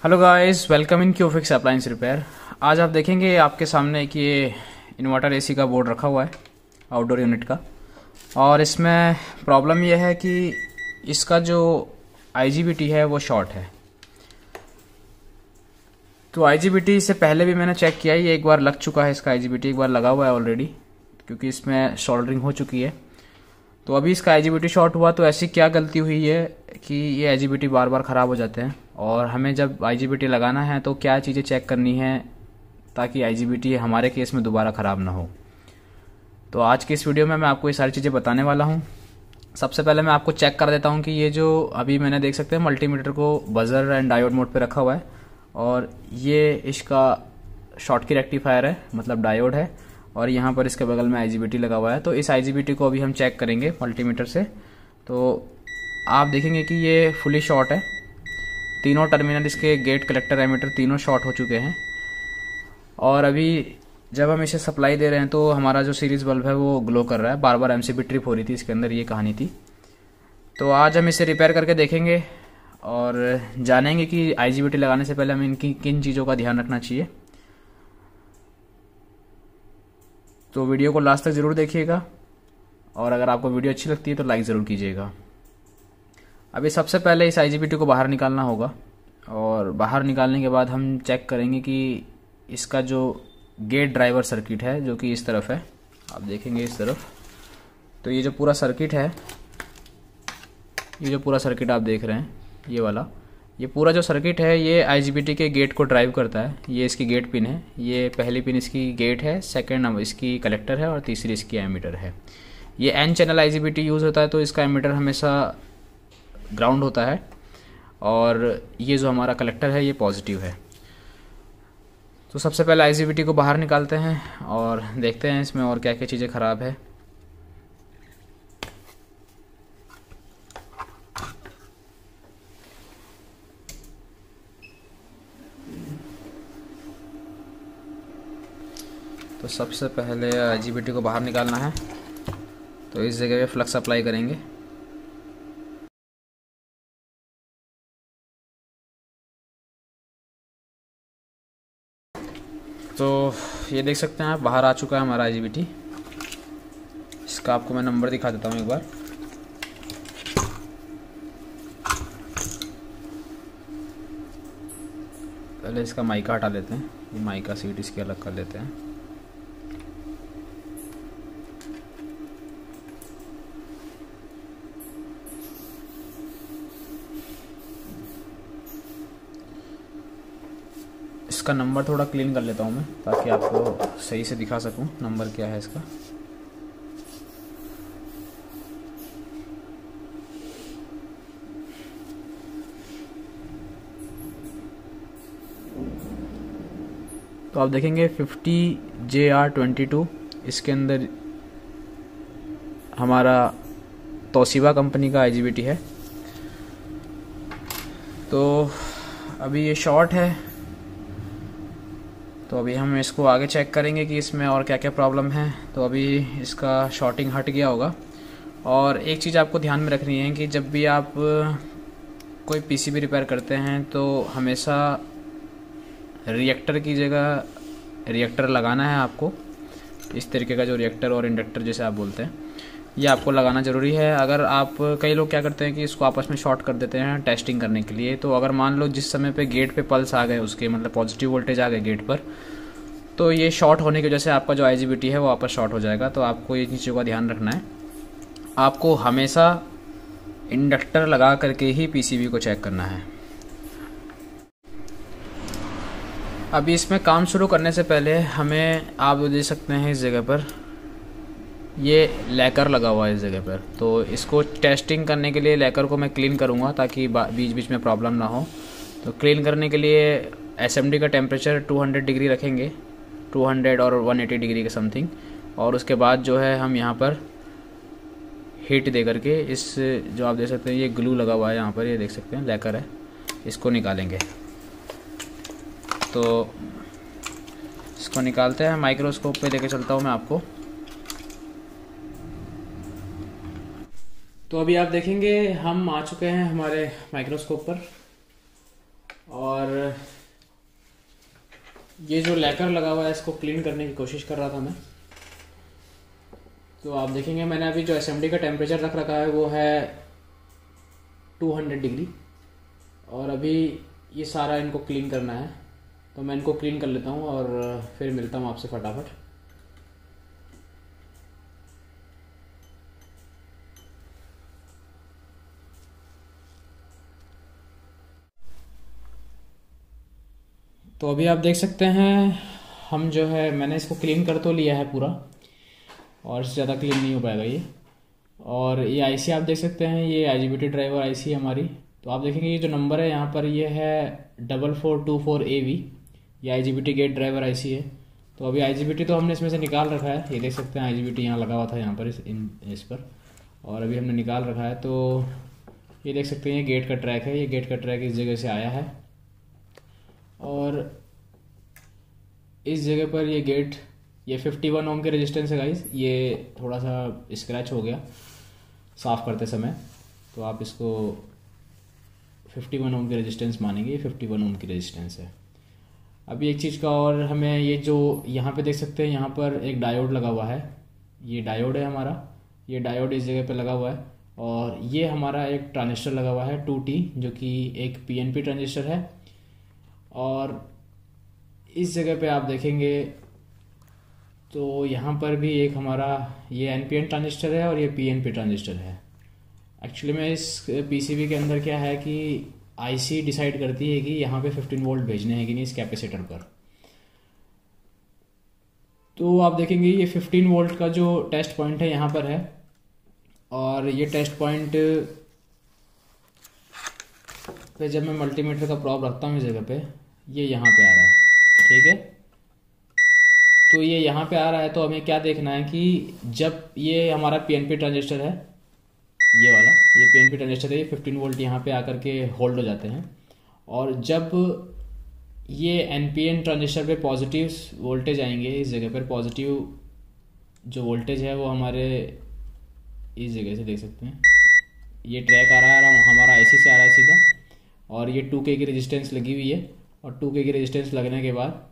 Hello guys, welcome in Qfix appliance repair. आज आप देखेंगे आपके सामने कि ये इन्वर्टर एसी का बोर्ड रखा हुआ है आउटडोर यूनिट का। और इसमें प्रॉब्लम यह है कि इसका जो आईजीबीटी है वो शॉर्ट है। तो आईजीबीटी से पहले भी मैंने चेक किया, ये एक बार लग चुका है, इसका आईजीबीटी एक बार लगा हुआ है ऑलरेडी, क्योंकि इसमें सोल्डरिंग हो चुकी है। तो अभी इसका आईजीबीटी शॉर्ट हुआ तो ऐसी क्या गलती हुई है कि ये आईजीबीटी बार बार ख़राब हो जाते हैं। और हमें जब आईजीबीटी लगाना है तो क्या चीज़ें चेक करनी है ताकि आईजीबीटी हमारे केस में दोबारा ख़राब ना हो। तो आज की इस वीडियो में मैं आपको ये सारी चीज़ें बताने वाला हूँ। सबसे पहले मैं आपको चेक कर देता हूँ कि ये जो अभी मैंने देख सकते हैं मल्टीमीटर को बजर एंड डायोड मोड पे रखा हुआ है, और ये इसका शॉर्ट की रेक्टिफायर है, मतलब डायोड है, और यहाँ पर इसके बगल में आईजीबीटी लगा हुआ है। तो इस आईजीबीटी को अभी हम चेक करेंगे मल्टीमीटर से। तो आप देखेंगे कि ये फुली शॉर्ट है, तीनों टर्मिनल इसके गेट, कलेक्टर, एमीटर तीनों शॉर्ट हो चुके हैं। और अभी जब हम इसे सप्लाई दे रहे हैं तो हमारा जो सीरीज बल्ब है वो ग्लो कर रहा है, बार बार एमसीबी ट्रिप हो रही थी इसके अंदर, ये कहानी थी। तो आज हम इसे रिपेयर करके देखेंगे और जानेंगे कि आईजीबीटी लगाने से पहले हमें इनकी किन चीज़ों का ध्यान रखना चाहिए। तो वीडियो को लास्ट तक ज़रूर देखिएगा, और अगर आपको वीडियो अच्छी लगती है तो लाइक ज़रूर कीजिएगा। अभी सबसे पहले इस आईजीबीटी को बाहर निकालना होगा, और बाहर निकालने के बाद हम चेक करेंगे कि इसका जो गेट ड्राइवर सर्किट है, जो कि इस तरफ है, आप देखेंगे इस तरफ। तो ये जो पूरा सर्किट है, ये जो पूरा सर्किट आप देख रहे हैं, ये वाला, ये पूरा जो सर्किट है ये आईजीबीटी के गेट को ड्राइव करता है। ये इसकी गेट पिन है, ये पहली पिन इसकी गेट है, सेकंड इसकी कलेक्टर है, और तीसरी इसकी एमीटर है। ये एन चैनल आईजीबीटी यूज़ होता है, तो इसका एमीटर हमेशा ग्राउंड होता है, और ये जो हमारा कलेक्टर है ये पॉजिटिव है। तो सबसे पहले आईजीबीटी को बाहर निकालते हैं और देखते हैं इसमें और क्या क्या चीज़ें ख़राब है। तो सबसे पहले आईजीबीटी को बाहर निकालना है, तो इस जगह पे फ्लक्स अप्लाई करेंगे। तो ये देख सकते हैं आप, बाहर आ चुका है हमारा आईजीबीटी। इसका आपको मैं नंबर दिखा देता हूँ एक बार। पहले इसका माइका हटा लेते हैं, ये माइका सीट इसकी अलग कर लेते हैं। इसका नंबर थोड़ा क्लीन कर लेता हूँ मैं, ताकि आपको सही से दिखा सकूँ नंबर क्या है इसका। तो आप देखेंगे 50JR22, इसके अंदर हमारा तोशिबा कंपनी का आईजीबीटी है। तो अभी ये शॉर्ट है, तो अभी हम इसको आगे चेक करेंगे कि इसमें और क्या क्या प्रॉब्लम है। तो अभी इसका शॉर्टिंग हट गया होगा। और एक चीज़ आपको ध्यान में रखनी है कि जब भी आप कोई पीसीबी रिपेयर करते हैं तो हमेशा रिएक्टर की जगह रिएक्टर लगाना है आपको। इस तरीके का जो रिएक्टर और इंडक्टर जैसे आप बोलते हैं, ये आपको लगाना ज़रूरी है। अगर आप, कई लोग क्या करते हैं कि इसको आपस में शॉर्ट कर देते हैं टेस्टिंग करने के लिए। तो अगर मान लो जिस समय पे गेट पे पल्स आ गए उसके, मतलब पॉजिटिव वोल्टेज आ गए गेट पर, तो ये शॉर्ट होने की वजह से आपका जो आईजीबीटी है वो वापस शॉर्ट हो जाएगा। तो आपको ये चीज़ों का ध्यान रखना है। आपको हमेशा इंडक्टर लगा करके ही पीसीबी को चेक करना है। अभी इसमें काम शुरू करने से पहले हमें, आप देख सकते हैं इस जगह पर ये लैकर लगा हुआ है इस जगह पर। तो इसको टेस्टिंग करने के लिए लैकर को मैं क्लीन करूँगा ताकि बीच बीच में प्रॉब्लम ना हो। तो क्लीन करने के लिए एसएमडी का टेम्परेचर 200 डिग्री रखेंगे, 200 और 180 डिग्री के समथिंग। और उसके बाद जो है हम यहाँ पर हीट दे करके इस, जो आप देख सकते हैं ये ग्लू लगा हुआ है यहाँ पर, ये देख सकते हैं लैकर है, इसको निकालेंगे। तो इसको निकालते हैं, माइक्रोस्कोप पे लेके चलता हूँ मैं आपको। तो अभी आप देखेंगे हम आ चुके हैं हमारे माइक्रोस्कोप पर। और ये जो लैकर लगा हुआ है इसको क्लीन करने की कोशिश कर रहा था मैं। तो आप देखेंगे मैंने अभी जो असेंबली का टेम्परेचर रख रखा है वो है 200 डिग्री, और अभी ये सारा इनको क्लीन करना है। तो मैं इनको क्लीन कर लेता हूँ और फिर मिलता हूँ आपसे फटाफट। तो अभी आप देख सकते हैं हम जो है मैंने इसको क्लीन कर तो लिया है पूरा, और इससे ज़्यादा क्लीन नहीं हो पाएगा ये। और ये आईसी आप देख सकते हैं, ये आईजीबीटी ड्राइवर आईसी है हमारी। तो आप देखेंगे ये जो नंबर है यहाँ पर ये है 4424AV, ये आईजीबीटी गेट ड्राइवर आईसी है। तो अभी आईजीबीटी तो हमने इसमें से निकाल रखा है, ये देख सकते हैं आईजीबीटी यहाँ लगा हुआ था यहाँ पर इस पर, और अभी हमने निकाल रखा है। तो ये देख सकते हैं ये गेट का ट्रैक है, ये गेट का ट्रैक इस जगह से आया है, और इस जगह पर ये गेट, ये 51 ओम के रेजिस्टेंस है गाइस। ये थोड़ा सा स्क्रैच हो गया साफ़ करते समय, तो आप इसको 51 ओम के रेजिस्टेंस मानेंगे, ये 51 ओम की रेजिस्टेंस है। अभी एक चीज़ का और हमें, ये जो यहाँ पे देख सकते हैं यहाँ पर एक डायोड लगा हुआ है, ये डायोड है हमारा, ये डायोड इस जगह पे लगा हुआ है। और ये हमारा एक ट्रांजिस्टर लगा हुआ है 2T, जो कि एक PNP ट्रांजिस्टर है। और इस जगह पे आप देखेंगे तो यहाँ पर भी एक हमारा ये NPN ट्रांजिस्टर है और ये PNP ट्रांजिस्टर है। एक्चुअली में इस PCB के अंदर क्या है कि IC डिसाइड करती है कि यहाँ पे 15 वोल्ट भेजने हैं कि नहीं इस कैपेसिटर पर। तो आप देखेंगे ये 15 वोल्ट का जो टेस्ट पॉइंट है यहाँ पर है, और ये टेस्ट पॉइंट पे जब मैं मल्टीमीटर का प्रॉब रखता हूँ इस जगह पे, ये यहाँ पे आ रहा है, ठीक है। तो ये यहाँ पे आ रहा है, तो हमें क्या देखना है कि जब ये हमारा PNP ट्रांजिस्टर है, ये वाला, ये PNP ट्रांजिस्टर है, ये 15 वोल्ट यहाँ पे आकर के होल्ड हो जाते हैं। और जब ये NPN ट्रांजिस्टर पे पॉजिटिव वोल्टेज आएंगे, इस जगह पर पॉजिटिव जो वोल्टेज है वो हमारे इस जगह से देख सकते हैं, ये ट्रैक आ रहा है हमारा IC से आ रहा है सीधा, और ये 2K की रेजिस्टेंस लगी हुई है। और 2K की रेजिस्टेंस लगने के बाद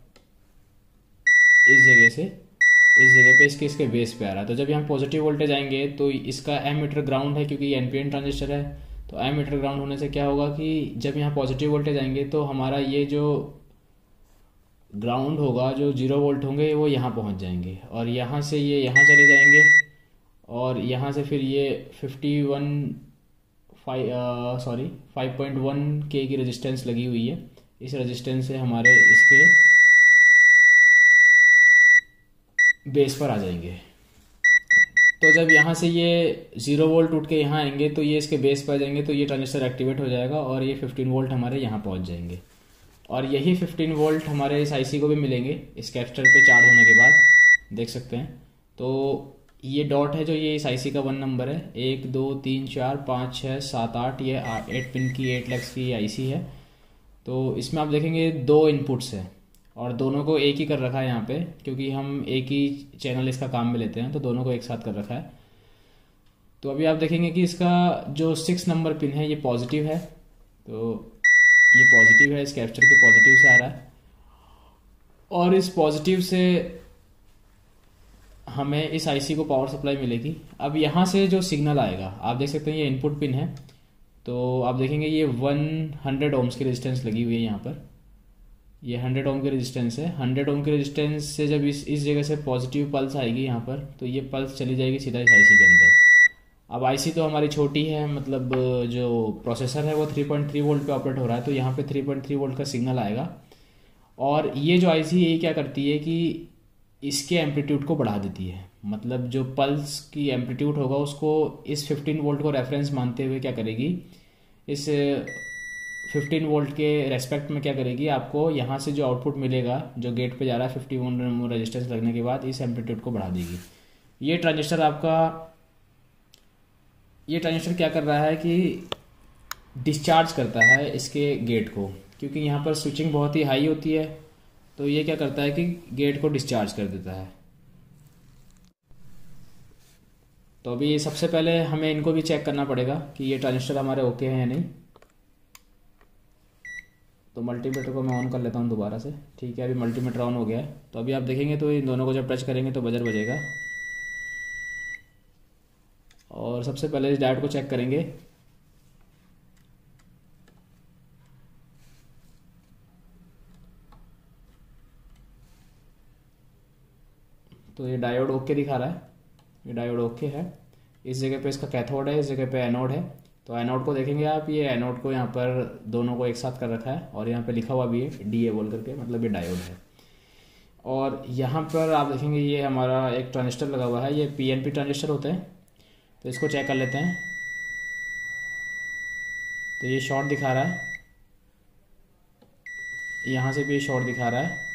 इस जगह से इस जगह पे इसके बेस पे आ रहा है। तो जब यहाँ पॉजिटिव वोल्टेज आएंगे तो इसका एमीटर ग्राउंड है, क्योंकि ये NPN ट्रांजिस्टर है। तो एमीटर ग्राउंड होने से क्या होगा कि जब यहाँ पॉजिटिव वोल्टेज आएंगे तो हमारा ये जो ग्राउंड होगा, जो 0 वोल्ट होंगे वो यहाँ पहुँच जाएंगे, और यहाँ से ये यहाँ चले जाएंगे, और यहाँ से फिर ये 5.1K की रेजिस्टेंस लगी हुई है। इस रेजिस्टेंस से हमारे इसके बेस पर आ जाएंगे। तो जब यहाँ से ये 0 वोल्ट उठ के यहाँ आएंगे तो ये इसके बेस पर आ जाएंगे, तो ये ट्रांजिस्टर एक्टिवेट हो जाएगा और ये 15 वोल्ट हमारे यहाँ पहुँच जाएंगे। और यही 15 वोल्ट हमारे इस IC को भी मिलेंगे इस कैपेसिटर पे चार्ज होने के बाद, देख सकते हैं। तो ये डॉट है जो ये इस IC का 1 नंबर है, 1 2 3 4 5 6 7 8, ये 8 पिन की 8 लैक्स की IC है। तो इसमें आप देखेंगे 2 इनपुट्स है, और दोनों को एक ही कर रखा है यहाँ पे, क्योंकि हम एक ही चैनल इसका काम में लेते हैं, तो दोनों को एक साथ कर रखा है। तो अभी आप देखेंगे कि इसका जो 6 नंबर पिन है ये पॉजिटिव है, तो ये पॉजिटिव है, इस कैपेसिटर के पॉजिटिव से आ रहा है, और इस पॉजिटिव से हमें इस IC को पावर सप्लाई मिलेगी। अब यहाँ से जो सिग्नल आएगा, आप देख सकते हैं ये इनपुट पिन है, तो आप देखेंगे ये 100 ओम्स की रेजिस्टेंस लगी हुई है यहाँ पर, ये 100 ओम की रेजिस्टेंस है। 100 ओम की रेजिस्टेंस से जब इस जगह से पॉजिटिव पल्स आएगी यहाँ पर, तो ये पल्स चली जाएगी सीधा इस IC के अंदर। अब IC तो हमारी छोटी है, मतलब जो प्रोसेसर है वो 3.3 वोल्ट पे ऑपरेट हो रहा है, तो यहाँ पे 3.3 वोल्ट का सिग्नल आएगा। और ये जो IC ये क्या करती है कि इसके एम्पलीट्यूड को बढ़ा देती है, मतलब जो पल्स की एम्पलीट्यूड होगा उसको इस 15 वोल्ट को रेफरेंस मानते हुए क्या करेगी, इस 15 वोल्ट के रेस्पेक्ट में क्या करेगी, आपको यहाँ से जो आउटपुट मिलेगा जो गेट पे जा रहा है 51 ओम रेजिस्टेंस लगने के बाद, इस एम्पलीट्यूड को बढ़ा देगी। ये ट्रांजिस्टर क्या कर रहा है कि डिस्चार्ज करता है इसके गेट को, क्योंकि यहाँ पर स्विचिंग बहुत ही हाई होती है, तो ये क्या करता है कि गेट को डिस्चार्ज कर देता है। तो अभी सबसे पहले हमें इनको भी चेक करना पड़ेगा कि ये ट्रांजिस्टर हमारे ओके हैं या नहीं। तो मल्टीमीटर को मैं ऑन कर लेता हूँ दोबारा से। ठीक है, अभी मल्टीमीटर ऑन हो गया है। तो अभी आप देखेंगे तो इन दोनों को जब टच करेंगे तो बजर बजेगा। और सबसे पहले इस डायोड को चेक करेंगे। तो ये डायोड ओके दिखा रहा है, ये डायोड ओके है। इस जगह पे इसका कैथोड है, इस जगह पे एनोड है। तो एनोड को देखेंगे आप, ये एनोड को यहाँ पर दोनों को एक साथ कर रखा है और यहाँ पे लिखा हुआ भी है DA बोल करके, मतलब ये डायोड है। और यहाँ पर आप देखेंगे ये हमारा एक ट्रांजिस्टर लगा हुआ है, ये PNP ट्रांजिस्टर होते हैं। तो इसको चेक कर लेते हैं। तो ये शॉर्ट दिखा रहा है, यहाँ से भी ये शॉर्ट दिखा रहा है।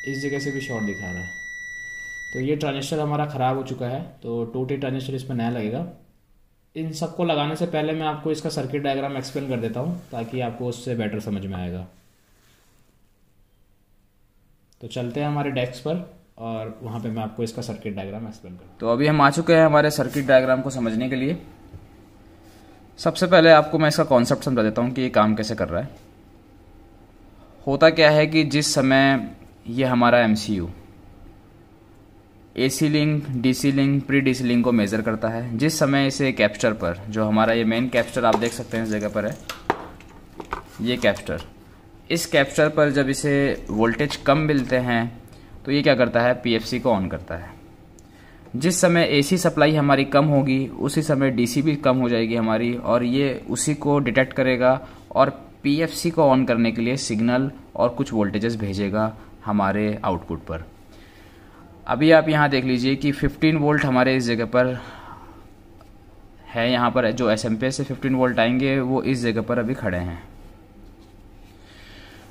इस जगह से भी शॉर्ट दिखा रहा है। तो ये ट्रांजिस्टर हमारा ख़राब हो चुका है, तो 2T ट्रांजिस्टर इसमें नया लगेगा। इन सबको लगाने से पहले मैं आपको इसका सर्किट डायग्राम एक्सप्लेन कर देता हूँ ताकि आपको उससे बेटर समझ में आएगा। तो चलते हैं हमारे डेस्क पर और वहाँ पे मैं आपको इसका सर्किट डायग्राम एक्सप्लेन करूँ। तो अभी हम आ चुके हैं हमारे सर्किट डायग्राम को समझने के लिए। सबसे पहले आपको मैं इसका कॉन्सेप्ट समझा देता हूँ कि ये काम कैसे कर रहा है। होता क्या है कि जिस समय ये हमारा MCU AC link, DC link, pre DC link को मेज़र करता है, जिस समय इसे कैपेसिटर पर, जो हमारा ये मेन कैपेसिटर आप देख सकते हैं इस जगह पर है, ये कैपेसिटर, इस कैपेसिटर पर जब इसे वोल्टेज कम मिलते हैं तो ये क्या करता है, PFC को ऑन करता है। जिस समय AC सप्लाई हमारी कम होगी उसी समय DC भी कम हो जाएगी हमारी, और ये उसी को डिटेक्ट करेगा और PFC को ऑन करने के लिए सिग्नल और कुछ वोल्टेजेस भेजेगा हमारे आउटपुट पर। अभी आप यहाँ देख लीजिए कि 15 वोल्ट हमारे इस जगह पर है, यहाँ पर जो SMP से 15 वोल्ट आएंगे वो इस जगह पर अभी खड़े हैं।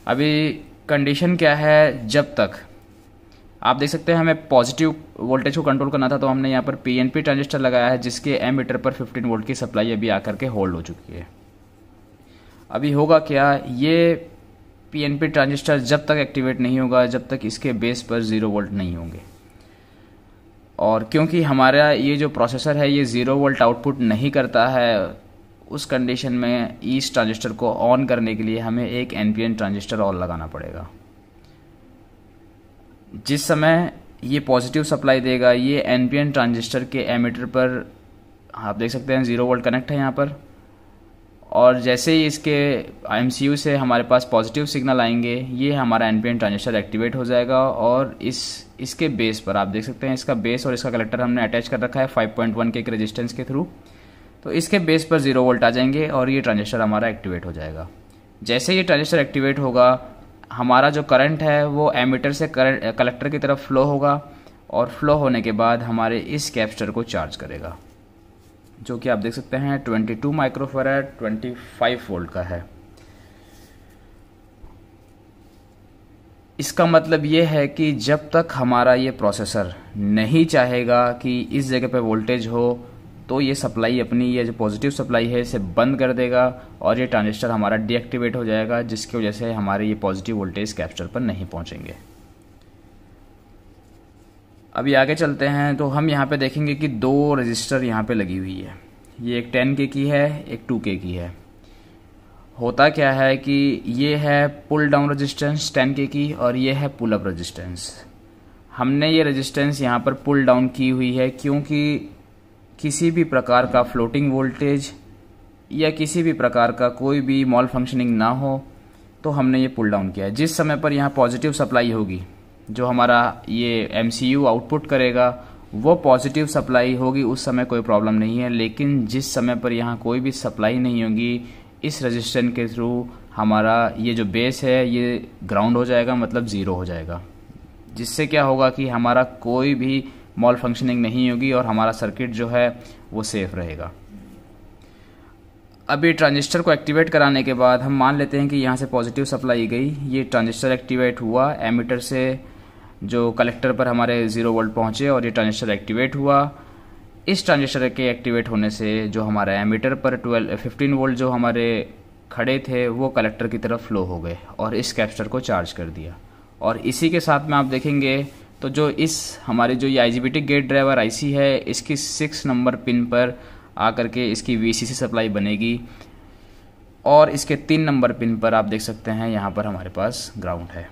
अभी कंडीशन क्या है, जब तक आप देख सकते हैं हमें पॉजिटिव वोल्टेज को कंट्रोल करना था तो हमने यहाँ पर PNP ट्रांजिस्टर लगाया है जिसके एमीटर पर 15 वोल्ट की सप्लाई अभी आकर के होल्ड हो चुकी है। अभी होगा क्या, ये PNP ट्रांजिस्टर जब तक एक्टिवेट नहीं होगा जब तक इसके बेस पर 0 वोल्ट नहीं होंगे। और क्योंकि हमारा ये जो प्रोसेसर है ये 0 वोल्ट आउटपुट नहीं करता है, उस कंडीशन में इस ट्रांजिस्टर को ऑन करने के लिए हमें एक NPN ट्रांजिस्टर और लगाना पड़ेगा। जिस समय ये पॉजिटिव सप्लाई देगा, ये NPN ट्रांजिस्टर के एमीटर पर आप देख सकते हैं 0 वोल्ट कनेक्ट है यहाँ पर, और जैसे ही इसके MCU से हमारे पास पॉजिटिव सिग्नल आएंगे ये हमारा NPN ट्रांजिस्टर एक्टिवेट हो जाएगा। और इसके बेस पर आप देख सकते हैं इसका बेस और इसका कलेक्टर हमने अटैच कर रखा है 5.1 के एक रेजिस्टेंस के थ्रू। तो इसके बेस पर 0 वोल्ट आ जाएंगे और ये ट्रांजिस्टर हमारा एक्टिवेट हो जाएगा। जैसे ये ट्रांजिस्टर एक्टिवेट होगा हमारा जो करंट है वो एमीटर से कलेक्टर की तरफ फ्लो होगा, और फ्लो होने के बाद हमारे इस कैपेसिटर को चार्ज करेगा, जो कि आप देख सकते हैं 22 माइक्रोफैराड 25 वोल्ट का है। इसका मतलब ये है कि जब तक हमारा ये प्रोसेसर नहीं चाहेगा कि इस जगह पे वोल्टेज हो तो ये सप्लाई अपनी, ये जो पॉजिटिव सप्लाई है इसे बंद कर देगा और ये ट्रांजिस्टर हमारा डीएक्टिवेट हो जाएगा, जिसकी वजह से हमारे ये पॉजिटिव वोल्टेज कैपेसिटर पर नहीं पहुंचेंगे। अभी आगे चलते हैं तो हम यहाँ पे देखेंगे कि 2 रजिस्टर यहाँ पे लगी हुई है। ये एक 10K की है, एक 2K की है। होता क्या है कि ये है पुल डाउन रेजिस्टेंस 10K की और ये है पुल अप रेजिस्टेंस। हमने ये रेजिस्टेंस यहाँ पर पुल डाउन की हुई है क्योंकि किसी भी प्रकार का फ्लोटिंग वोल्टेज या किसी भी प्रकार का कोई भी मॉल फंक्शनिंग ना हो, तो हमने ये पुल डाउन किया है। जिस समय पर यहाँ पॉजिटिव सप्लाई होगी, जो हमारा ये MCU आउटपुट करेगा वो पॉजिटिव सप्लाई होगी, उस समय कोई प्रॉब्लम नहीं है। लेकिन जिस समय पर यहाँ कोई भी सप्लाई नहीं होगी, इस रेजिस्टेंस के थ्रू हमारा ये जो बेस है ये ग्राउंड हो जाएगा, मतलब 0 हो जाएगा, जिससे क्या होगा कि हमारा कोई भी मॉल फंक्शनिंग नहीं होगी और हमारा सर्किट जो है वो सेफ रहेगा। अभी ट्रांजिस्टर को एक्टिवेट कराने के बाद हम मान लेते हैं कि यहाँ से पॉजिटिव सप्लाई गई, ये ट्रांजिस्टर एक्टिवेट हुआ, एमीटर से जो कलेक्टर पर हमारे 0 वोल्ट पहुँचे और ये ट्रांजिस्टर एक्टिवेट हुआ। इस ट्रांजिस्टर के एक्टिवेट होने से जो हमारा एमीटर पर 15 वोल्ट जो हमारे खड़े थे वो कलेक्टर की तरफ फ्लो हो गए और इस कैपेसिटर को चार्ज कर दिया। और इसी के साथ में आप देखेंगे तो जो इस हमारी जो ये IGBT गेट ड्राइवर IC है, इसकी 6 नंबर पिन पर आकर के इसकी VCC सप्लाई बनेगी और इसके 3 नंबर पिन पर आप देख सकते हैं यहाँ पर हमारे पास ग्राउंड है।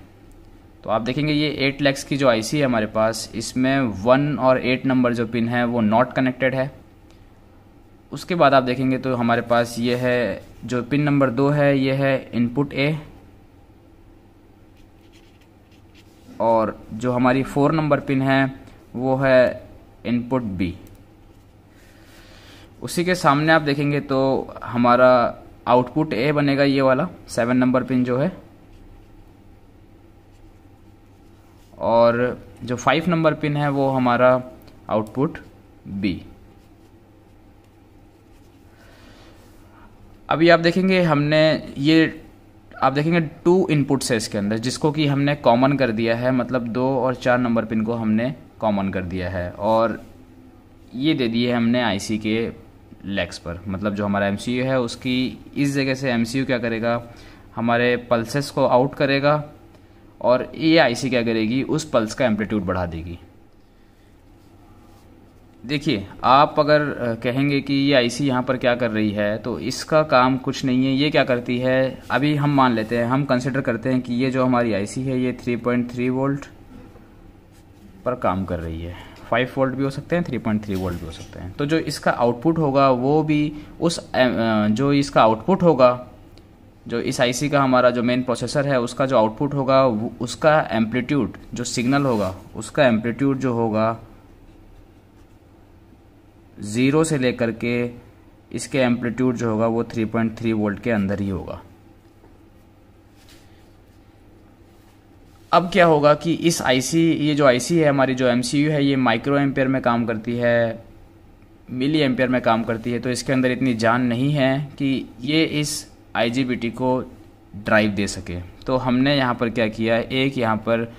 तो आप देखेंगे ये 8 लैक्स की जो IC है हमारे पास, इसमें 1 और 8 नंबर जो पिन है वो नॉट कनेक्टेड है। उसके बाद आप देखेंगे तो हमारे पास ये है जो पिन नंबर 2 है, ये है इनपुट A, और जो हमारी 4 नंबर पिन है वो है इनपुट B। उसी के सामने आप देखेंगे तो हमारा आउटपुट A बनेगा, ये वाला 7 नंबर पिन जो है, और जो 5 नंबर पिन है वो हमारा आउटपुट B। अभी आप देखेंगे हमने ये आप देखेंगे 2 इनपुट्स है इसके अंदर, जिसको कि हमने कॉमन कर दिया है, मतलब 2 और 4 नंबर पिन को हमने कॉमन कर दिया है और ये दे दिए हमने IC के लेग्स पर। मतलब जो हमारा MCU है उसकी इस जगह से MCU क्या करेगा, हमारे पल्सेस को आउट करेगा और ये IC क्या करेगी, उस पल्स का एम्पलीट्यूड बढ़ा देगी। देखिए, आप अगर कहेंगे कि ये IC यहाँ पर क्या कर रही है, तो इसका काम कुछ नहीं है। ये क्या करती है, अभी हम मान लेते हैं, हम कंसिडर करते हैं कि ये जो हमारी IC है ये 3.3 वोल्ट पर काम कर रही है। 5 वोल्ट भी हो सकते हैं, 3.3 वोल्ट भी हो सकते हैं। तो जो इसका आउटपुट होगा वो भी उस जो इसका आउटपुट होगा, जो इस IC का हमारा जो मेन प्रोसेसर है उसका जो आउटपुट होगा, उसका एम्पलीट्यूड जो सिग्नल होगा, उसका एम्पलीट्यूड जो होगा 0 से लेकर के इसके एम्पलीट्यूड जो होगा वो 3.3 वोल्ट के अंदर ही होगा। अब क्या होगा कि इस IC, ये जो IC है हमारी, जो MCU है, ये माइक्रो एम्पेयर में काम करती है, मिली एम्पेयर में काम करती है। तो इसके अंदर इतनी जान नहीं है कि ये इस IGBT को ड्राइव दे सके। तो हमने यहाँ पर क्या किया, एक यहाँ पर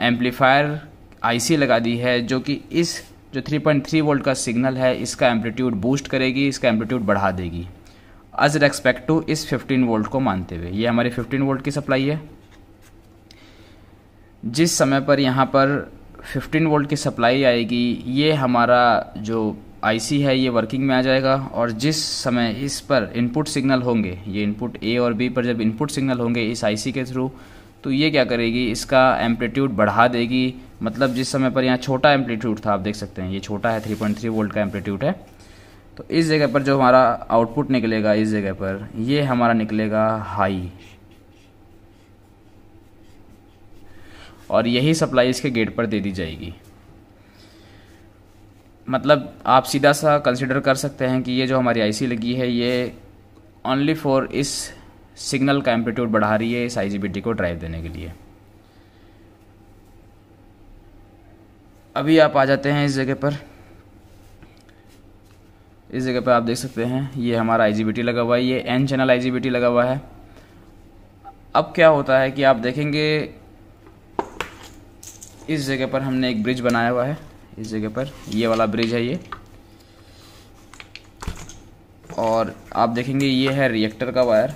एम्पलीफायर IC लगा दी है, जो कि इस जो 3.3 वोल्ट का सिग्नल है इसका एम्पलीट्यूड बूस्ट करेगी, इसका एम्पलीट्यूड बढ़ा देगी एज रेस्पेक्ट टू इस 15 वोल्ट को मानते हुए। ये हमारी 15 वोल्ट की सप्लाई है। जिस समय पर यहाँ पर 15 वोल्ट की सप्लाई आएगी, ये हमारा जो IC है ये वर्किंग में आ जाएगा, और जिस समय इस पर इनपुट सिग्नल होंगे, ये इनपुट A और B पर जब इनपुट सिग्नल होंगे इस IC के थ्रू, तो ये क्या करेगी, इसका एम्पलीट्यूड बढ़ा देगी। मतलब जिस समय पर यहाँ छोटा एम्पलीट्यूड था, आप देख सकते हैं ये छोटा है, 3.3 वोल्ट का एम्पलीट्यूड है, तो इस जगह पर जो हमारा आउटपुट निकलेगा, इस जगह पर ये हमारा निकलेगा हाई, और यही सप्लाई इसके गेट पर दे दी जाएगी। मतलब आप सीधा सा कंसिडर कर सकते हैं कि ये जो हमारी IC लगी है ये ओनली फॉर इस सिग्नल का एम्पलीट्यूड बढ़ा रही है, इस IGBT को ड्राइव देने के लिए। अभी आप आ जाते हैं इस जगह पर। इस जगह पर आप देख सकते हैं ये हमारा IGBT लगा हुआ है, ये N चैनल IGBT लगा हुआ है। अब क्या होता है कि आप देखेंगे इस जगह पर हमने एक ब्रिज बनाया हुआ है, इस जगह पर ये वाला ब्रिज है ये, और आप देखेंगे ये है रिएक्टर का वायर,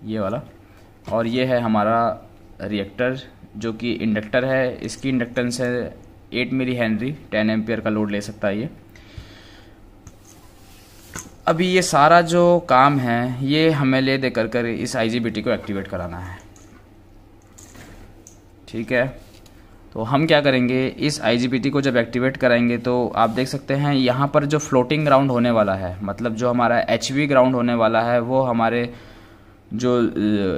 ये वाला, और ये है हमारा रिएक्टर जो कि इंडक्टर है। इसकी इंडक्टेंस है 8 मिली हेनरी, 10 एम्पियर का लोड ले सकता है ये। अभी ये सारा जो काम है ये हमें ले दे कर इस IGBT को एक्टिवेट कराना है, ठीक है। तो हम क्या करेंगे, इस IGBT को जब एक्टिवेट कराएंगे तो आप देख सकते हैं यहाँ पर जो फ्लोटिंग ग्राउंड होने वाला है, मतलब जो हमारा HV ग्राउंड होने वाला है, वो हमारे जो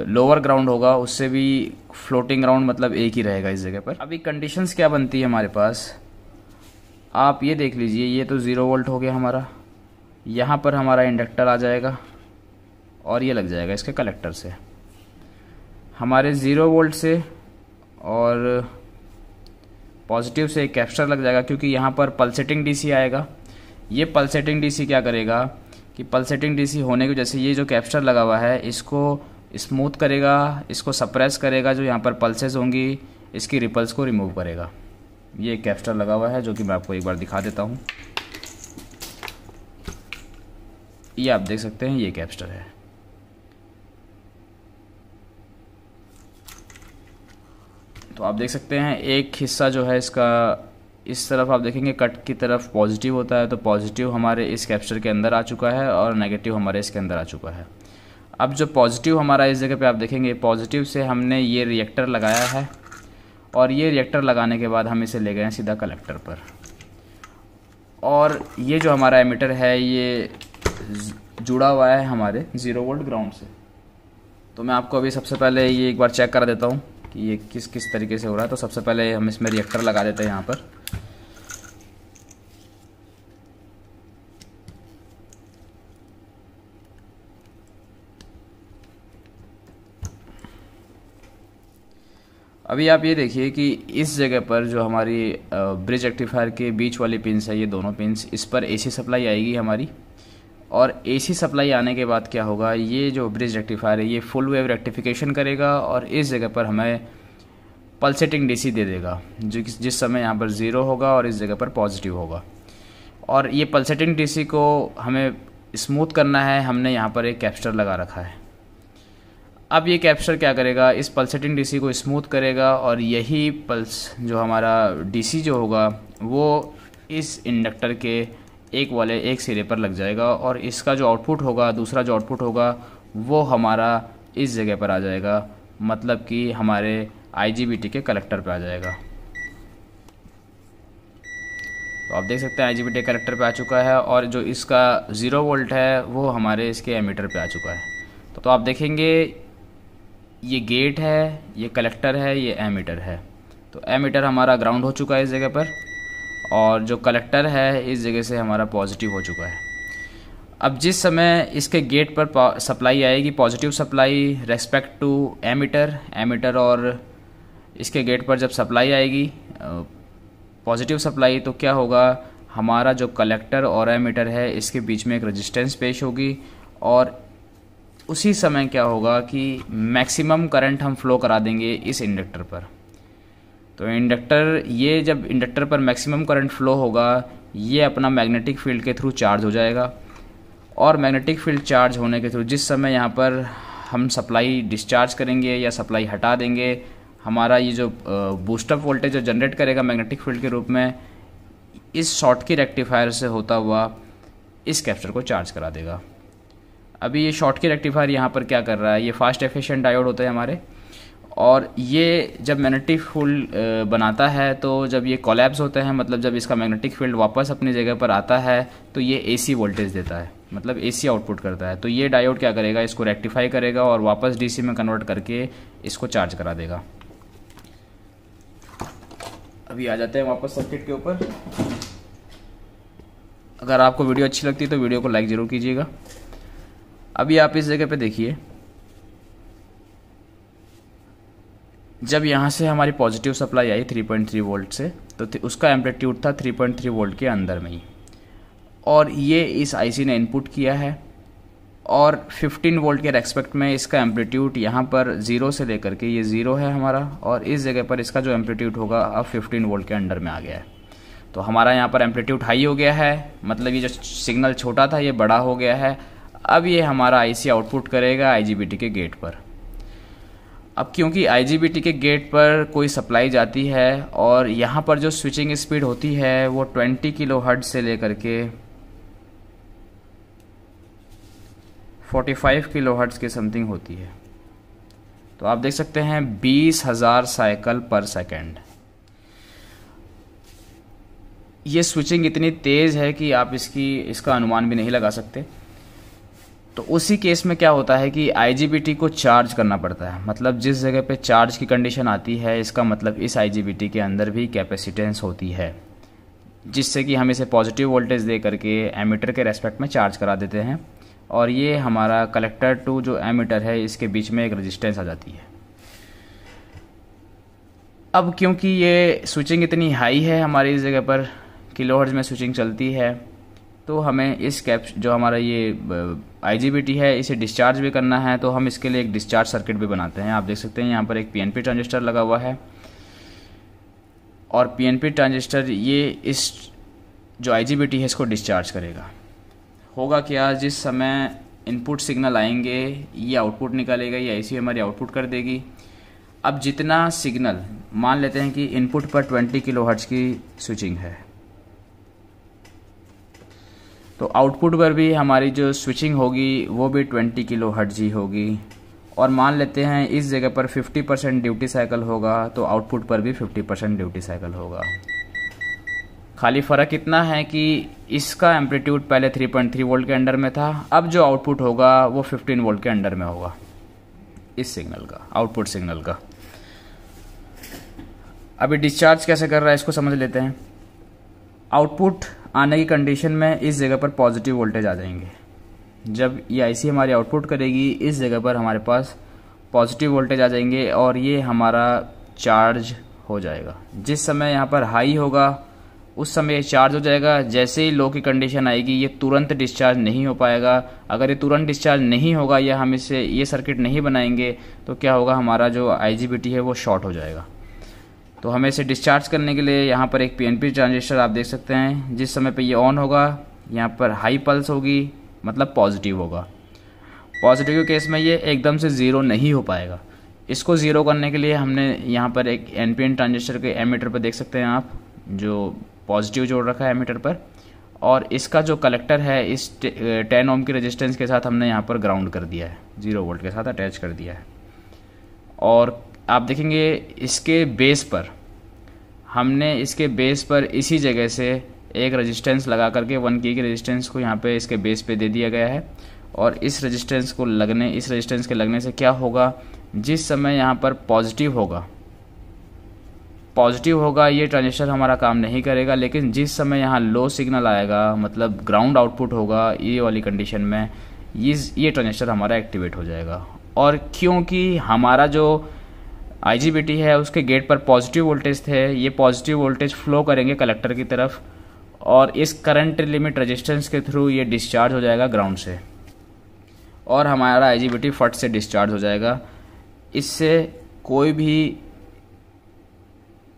लोअर ग्राउंड होगा उससे भी फ्लोटिंग ग्राउंड मतलब एक ही रहेगा इस जगह पर। अभी कंडीशंस क्या बनती है हमारे पास, आप ये देख लीजिए, ये तो 0 वोल्ट हो गया हमारा, यहाँ पर हमारा इंडक्टर आ जाएगा और ये लग जाएगा इसके कलेक्टर से, हमारे 0 वोल्ट से और पॉजिटिव से एक कैपेसिटर लग जाएगा, क्योंकि यहाँ पर पल्सेटिंग DC आएगा। ये पल्सेटिंग DC क्या करेगा कि पल्सेटिंग DC होने की वजह से ये जो कैपेसिटर लगा हुआ है इसको स्मूथ करेगा, इसको सप्रेस करेगा, जो यहाँ पर पल्सेस होंगी इसकी रिपल्स को रिमूव करेगा। ये एक कैपेसिटर लगा हुआ है जो कि मैं आपको एक बार दिखा देता हूँ। ये आप देख सकते हैं ये कैपेसिटर है। तो आप देख सकते हैं एक हिस्सा जो है इसका इस तरफ आप देखेंगे कट की तरफ पॉजिटिव होता है, तो पॉजिटिव हमारे इस कैपेसिटर के अंदर आ चुका है और नेगेटिव हमारे इसके अंदर आ चुका है। अब जो पॉजिटिव हमारा इस जगह पे आप देखेंगे, पॉजिटिव से हमने ये रिएक्टर लगाया है और ये रिएक्टर लगाने के बाद हम इसे ले गए हैं सीधा कलेक्टर पर। और ये जो हमारा एमीटर है ये जुड़ा हुआ है हमारे 0 वोल्ट ग्राउंड से। तो मैं आपको अभी सबसे पहले ये एक बार चेक करा देता हूँ कि ये किस किस तरीके से हो रहा है। तो सबसे पहले हम इसमें रिएक्टर लगा देते हैं यहाँ पर। अभी आप ये देखिए कि इस जगह पर जो हमारी ब्रिज रेक्टिफायर के बीच वाली पिंस है, ये दोनों पिंस, इस पर एसी सप्लाई आएगी हमारी। और एसी सप्लाई आने के बाद क्या होगा, ये जो ब्रिज रेक्टिफायर है ये फुल वेव रेक्टिफिकेशन करेगा और इस जगह पर हमें पल्सेटिंग डीसी दे देगा, जो जिस समय यहाँ पर 0 होगा और इस जगह पर पॉजिटिव होगा। और ये पल्सेटिंग डीसी को हमें स्मूथ करना है, हमने यहाँ पर एक कैपेसिटर लगा रखा है। अब ये कैपेसिटर क्या करेगा, इस पल्सेटिंग डीसी को स्मूथ करेगा और यही पल्स जो हमारा डीसी जो होगा वो इस इंडक्टर के एक सिरे पर लग जाएगा और इसका जो आउटपुट होगा, दूसरा जो आउटपुट होगा वो हमारा इस जगह पर आ जाएगा, मतलब कि हमारे IGBT के कलेक्टर पे आ जाएगा। तो आप देख सकते हैं IGBT कलेक्टर पे आ चुका है और जो इसका 0 वोल्ट है वो हमारे इसके एमीटर पे आ चुका है। तो आप देखेंगे ये गेट है, ये कलेक्टर है, ये एमीटर है। तो एमीटर हमारा ग्राउंड हो चुका है इस जगह पर और जो कलेक्टर है इस जगह से हमारा पॉजिटिव हो चुका है। अब जिस समय इसके गेट पर सप्लाई आएगी, positive supply respect to emitter और इसके गेट पर जब सप्लाई आएगी पॉजिटिव सप्लाई, तो क्या होगा, हमारा जो कलेक्टर और एमीटर है इसके बीच में एक रेजिस्टेंस पेश होगी और उसी समय क्या होगा कि मैक्सिमम करंट हम फ्लो करा देंगे इस इंडक्टर पर। तो ये जब इंडक्टर पर मैक्सिमम करंट फ्लो होगा, ये अपना मैग्नेटिक फील्ड के थ्रू चार्ज हो जाएगा और मैग्नेटिक फील्ड चार्ज होने के थ्रू जिस समय यहाँ पर हम सप्लाई डिस्चार्ज करेंगे या सप्लाई हटा देंगे, हमारा ये जो बूस्टअप वोल्टेज जो जनरेट करेगा मैग्नेटिक फील्ड के रूप में, इस शॉर्टकी रेक्टिफायर से होता हुआ इस कैपेसिटर को चार्ज करा देगा। अभी ये शॉर्टकी रेक्टिफायर यहाँ पर क्या कर रहा है, ये फास्ट एफिशिएंट डायोड होते हैं हमारे और ये जब मैग्नेटिक फील्ड बनाता है तो जब ये कोलैप्स होते हैं, मतलब जब इसका मैग्नेटिक फील्ड वापस अपनी जगह पर आता है तो ये AC वोल्टेज देता है, मतलब AC आउटपुट करता है। तो ये डायोड क्या करेगा, इसको रेक्टिफाई करेगा और वापस DC में कन्वर्ट करके इसको चार्ज करा देगा। अभी आ जाते हैं वापस सर्किट के ऊपर। अगर आपको वीडियो अच्छी लगती है तो वीडियो को लाइक ज़रूर कीजिएगा। अभी आप इस जगह पे देखिए, जब यहाँ से हमारी पॉजिटिव सप्लाई आई 3.3 वोल्ट से, तो उसका एम्पलीट्यूड था 3.3 वोल्ट के अंदर में ही और ये इस IC ने इनपुट किया है और 15 वोल्ट के रेस्पेक्ट में इसका एम्पलीट्यूड यहाँ पर 0 से लेकर के ये 0 है हमारा और इस जगह पर इसका जो एम्पलीट्यूड होगा अब 15 वोल्ट के अंडर में आ गया है। तो हमारा यहाँ पर एम्पलीट्यूड हाई हो गया है, मतलब ये जो सिग्नल छोटा था ये बड़ा हो गया है। अब ये हमारा IC आउटपुट करेगा IGBT के गेट पर। अब क्योंकि IGBT के गेट पर कोई सप्लाई जाती है और यहाँ पर जो स्विचिंग स्पीड होती है वो 20 किलोहर्ट्ज़ से लेकर के 45 किलोहर्ट्ज़ के समथिंग होती है। तो आप देख सकते हैं 20,000 साइकिल पर सेकेंड। ये स्विचिंग इतनी तेज़ है कि आप इसका अनुमान भी नहीं लगा सकते। तो उसी केस में क्या होता है कि IGBT को चार्ज करना पड़ता है, मतलब जिस जगह पे चार्ज की कंडीशन आती है इसका मतलब इस IGBT के अंदर भी कैपेसिटेंस होती है, जिससे कि हम इसे पॉजिटिव वोल्टेज दे करके एमीटर के रेस्पेक्ट में चार्ज करा देते हैं और ये हमारा कलेक्टर टू जो एमीटर है इसके बीच में एक रेजिस्टेंस आ जाती है। अब क्योंकि ये स्विचिंग इतनी हाई है हमारी इस जगह पर, किलोहर्ट्ज़ में स्विचिंग चलती है, तो हमें इस जो हमारा ये IGBT है इसे डिस्चार्ज भी करना है। तो हम इसके लिए एक डिस्चार्ज सर्किट भी बनाते हैं। आप देख सकते हैं यहाँ पर एक PNP ट्रांजिस्टर लगा हुआ है और PNP ट्रांजिस्टर ये इस जो IGBT है इसको डिस्चार्ज करेगा। होगा क्या, जिस समय इनपुट सिग्नल आएंगे ये आउटपुट निकालेगा, ये IC हमारी आउटपुट कर देगी। अब जितना सिग्नल, मान लेते हैं कि इनपुट पर 20 किलोहर्ट्ज की स्विचिंग है, तो आउटपुट पर भी हमारी जो स्विचिंग होगी वो भी 20 किलोहर्ट्ज ही होगी। और मान लेते हैं इस जगह पर 50% ड्यूटी साइकिल होगा, तो आउटपुट पर भी 50% ड्यूटी साइकिल होगा। खाली फ़र्क इतना है कि इसका एम्पलीट्यूड पहले 3.3 वोल्ट के अंडर में था, अब जो आउटपुट होगा वो 15 वोल्ट के अंडर में होगा, इस सिग्नल का, आउटपुट सिग्नल का। अभी डिस्चार्ज कैसे कर रहा है इसको समझ लेते हैं। आउटपुट आने की कंडीशन में इस जगह पर पॉजिटिव वोल्टेज आ जाएंगे। जब ये आईसी हमारी आउटपुट करेगी, इस जगह पर हमारे पास पॉजिटिव वोल्टेज आ जाएंगे और ये हमारा चार्ज हो जाएगा। जिस समय यहाँ पर हाई होगा उस समय ये चार्ज हो जाएगा। जैसे ही लो की कंडीशन आएगी ये तुरंत डिस्चार्ज नहीं हो पाएगा। अगर ये तुरंत डिस्चार्ज नहीं होगा या हम इससे ये सर्किट नहीं बनाएंगे तो क्या होगा, हमारा जो आईजीबीटी है वो शॉर्ट हो जाएगा। तो हमें इसे डिस्चार्ज करने के लिए यहाँ पर एक पीएनपी ट्रांजिस्टर आप देख सकते हैं। जिस समय पे ये ऑन होगा यहाँ पर हाई पल्स होगी, मतलब पॉजिटिव होगा। पॉजिटिव के केस में ये एकदम से ज़ीरो नहीं हो पाएगा। इसको ज़ीरो करने के लिए हमने यहाँ पर एक एनपीएन ट्रांजिस्टर के एमीटर पर देख सकते हैं आप, जो पॉजिटिव जोड़ रखा है एमीटर पर, और इसका जो कलेक्टर है इस 10 ओम की रेजिस्टेंस के साथ हमने यहाँ पर ग्राउंड कर दिया है, 0 वोल्ट के साथ अटैच कर दिया है। और आप देखेंगे इसके बेस पर, हमने इसके बेस पर इसी जगह से एक रेजिस्टेंस लगा करके 1 की रेजिस्टेंस को यहाँ पे इसके बेस पे दे दिया गया है। और इस रेजिस्टेंस के लगने से क्या होगा, जिस समय यहाँ पर पॉजिटिव होगा ये ट्रांजिस्टर हमारा काम नहीं करेगा। लेकिन जिस समय यहाँ लो सिग्नल आएगा, मतलब ग्राउंड आउटपुट होगा, ये वाली कंडीशन में ये ट्रांजिस्टर हमारा एक्टिवेट हो जाएगा। और क्योंकि हमारा जो आईजीबीटी है उसके गेट पर पॉजिटिव वोल्टेज थे, ये पॉजिटिव वोल्टेज फ्लो करेंगे कलेक्टर की तरफ और इस करंट लिमिट रेजिस्टेंस के थ्रू ये डिस्चार्ज हो जाएगा ग्राउंड से और हमारा आईजीबीटी फट से डिस्चार्ज हो जाएगा। इससे कोई भी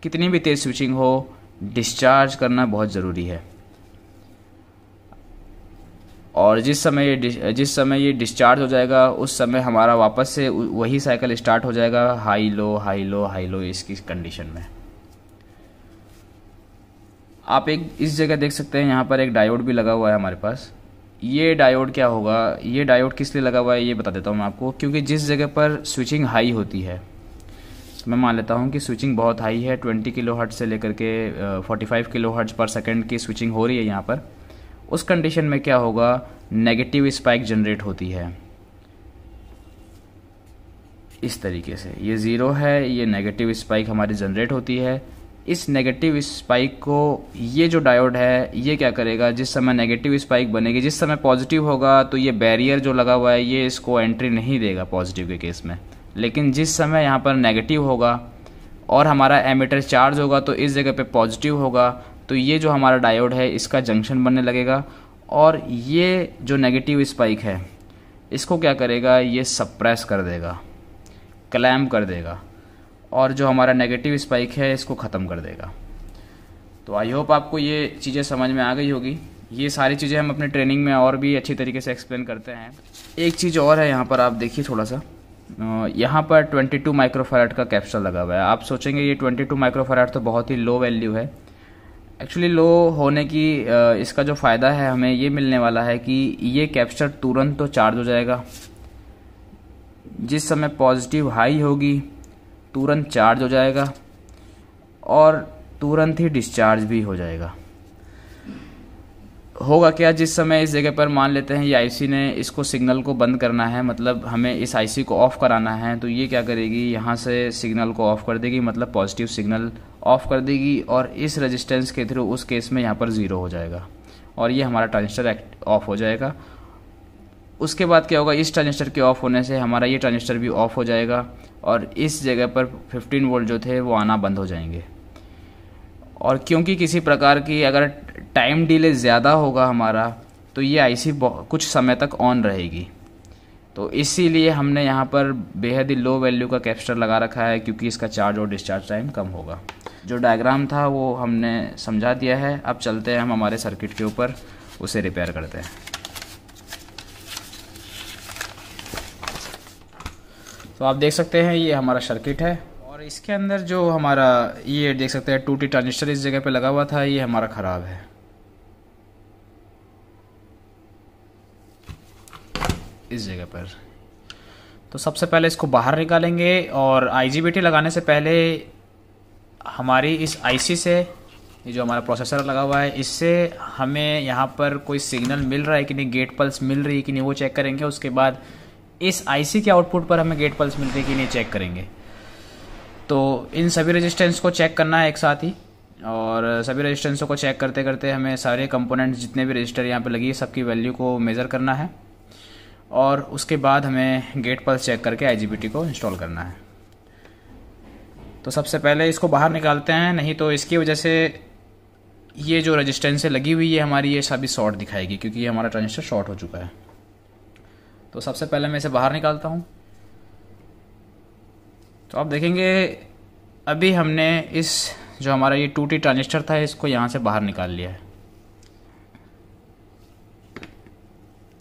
कितनी भी तेज स्विचिंग हो, डिस्चार्ज करना बहुत ज़रूरी है। और जिस समय ये डिस्चार्ज हो जाएगा उस समय हमारा वापस से वही साइकिल स्टार्ट हो जाएगा, high low high low high low इसकी कंडीशन में। आप एक इस जगह देख सकते हैं, यहाँ पर एक डायोड भी लगा हुआ है हमारे पास। ये डायोड क्या होगा, ये डायोड किस लिए लगा हुआ है ये बता देता हूँ मैं आपको। क्योंकि जिस जगह पर स्विचिंग हाई होती है, मैं मान लेता हूँ कि स्विचिंग बहुत हाई है, 20 किलोहर्ट्ज से लेकर के 45 किलोहर्ट्ज पर सेकंड की स्विचिंग हो रही है यहाँ पर, उस कंडीशन में क्या होगा, नेगेटिव स्पाइक जनरेट होती है इस तरीके से। ये 0 है, ये नेगेटिव स्पाइक हमारी जनरेट होती है। इस नेगेटिव स्पाइक को ये जो डायोड है ये क्या करेगा, जिस समय नेगेटिव स्पाइक बनेगी, जिस समय पॉजिटिव होगा तो ये बैरियर जो लगा हुआ है ये इसको एंट्री नहीं देगा पॉजिटिव के केस में। लेकिन जिस समय यहाँ पर नेगेटिव होगा और हमारा एमीटर चार्ज होगा तो इस जगह पे पॉजिटिव होगा, तो ये जो हमारा डायोड है इसका जंक्शन बनने लगेगा और ये जो नेगेटिव स्पाइक है इसको क्या करेगा, ये सप्रेस कर देगा, क्लैम्प कर देगा और जो हमारा नेगेटिव स्पाइक है इसको ख़त्म कर देगा। तो आई होप आपको ये चीज़ें समझ में आ गई होगी। ये सारी चीज़ें हम अपने ट्रेनिंग में और भी अच्छी तरीके से एक्सप्लेन करते हैं। एक चीज़ और है यहाँ पर, आप देखिए थोड़ा सा, यहाँ पर 22 माइक्रोफैराड का कैप्सूल लगा हुआ है। आप सोचेंगे ये 22 माइक्रोफैराड तो बहुत ही लो वैल्यू है। एक्चुअली लो होने की इसका जो फ़ायदा है हमें ये मिलने वाला है कि ये कैपेसिटर तुरंत तो चार्ज हो जाएगा, जिस समय पॉजिटिव हाई होगी तुरंत चार्ज हो जाएगा और तुरंत ही डिस्चार्ज भी हो जाएगा। होगा क्या, जिस समय इस जगह पर मान लेते हैं ये आईसी ने इसको सिग्नल को बंद करना है, मतलब हमें इस आईसी को ऑफ कराना है, तो ये क्या करेगी, यहाँ से सिग्नल को ऑफ कर देगी, मतलब पॉजिटिव सिग्नल ऑफ कर देगी और इस रेजिस्टेंस के थ्रू उस केस में यहाँ पर 0 हो जाएगा और ये हमारा ट्रांजिस्टर ऑफ हो जाएगा। उसके बाद क्या होगा, इस ट्रांजिस्टर के ऑफ होने से हमारा ये ट्रांजिस्टर भी ऑफ हो जाएगा और इस जगह पर 15 वोल्ट जो थे वो आना बंद हो जाएंगे। और क्योंकि किसी प्रकार की अगर टाइम डिले ज़्यादा होगा हमारा तो ये आईसी कुछ समय तक ऑन रहेगी, तो इसीलिए हमने यहाँ पर बेहद ही लो वैल्यू का कैपेसिटर लगा रखा है, क्योंकि इसका चार्ज और डिस्चार्ज टाइम कम होगा। जो डायग्राम था वो हमने समझा दिया है। अब चलते हैं हम हमारे सर्किट के ऊपर, उसे रिपेयर करते हैं। तो आप देख सकते हैं ये हमारा सर्किट है इसके अंदर जो हमारा ये देख सकते हैं 2T ट्रांजिस्टर इस जगह पे लगा हुआ था, ये हमारा ख़राब है। इस जगह पर तो सबसे पहले इसको बाहर निकालेंगे और IGBT लगाने से पहले हमारी इस IC से, ये जो हमारा प्रोसेसर लगा हुआ है, इससे हमें यहाँ पर कोई सिग्नल मिल रहा है कि नहीं, गेट पल्स मिल रही है कि नहीं, वो चेक करेंगे। उसके बाद इस IC के आउटपुट पर हमें गेट पल्स मिल रही है कि नहीं, चेक करेंगे। तो इन सभी रेजिस्टेंस को चेक करना है एक साथ ही, और सभी रेजिस्टेंसों को चेक करते करते हमें सारे कंपोनेंट्स जितने भी रजिस्टर यहाँ पे लगी है सबकी वैल्यू को मेज़र करना है, और उसके बाद हमें गेट पल्स चेक करके IGBT को इंस्टॉल करना है। तो सबसे पहले इसको बाहर निकालते हैं, नहीं तो इसकी वजह से ये जो रेजिस्टेंस लगी हुई है हमारी, ये सभी शॉर्ट दिखाएगी, क्योंकि ये हमारा ट्रांजिस्टर शॉर्ट हो चुका है। तो सबसे पहले मैं इसे बाहर निकालता हूँ। तो आप देखेंगे अभी हमने इस जो हमारा ये 2T ट्रांजिस्टर था, इसको यहाँ से बाहर निकाल लिया है।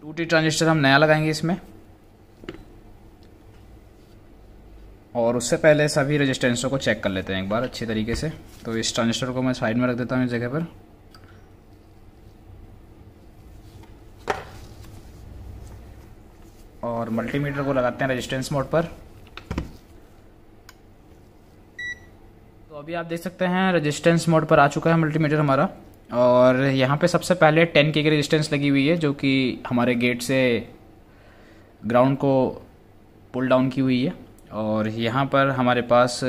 2T ट्रांजिस्टर हम नया लगाएंगे इसमें, और उससे पहले सभी रेजिस्टेंसों को चेक कर लेते हैं एक बार अच्छी तरीके से। तो इस ट्रांजिस्टर को मैं साइड में रख देता हूँ इस जगह पर, और मल्टीमीटर को लगाते हैं रेजिस्टेंस मोड पर। तो अभी आप देख सकते हैं रेजिस्टेंस मोड पर आ चुका है मल्टीमीटर हमारा, और यहाँ पे सबसे पहले 10K की रेजिस्टेंस लगी हुई है, जो कि हमारे गेट से ग्राउंड को पुल डाउन की हुई है। और यहाँ पर हमारे पास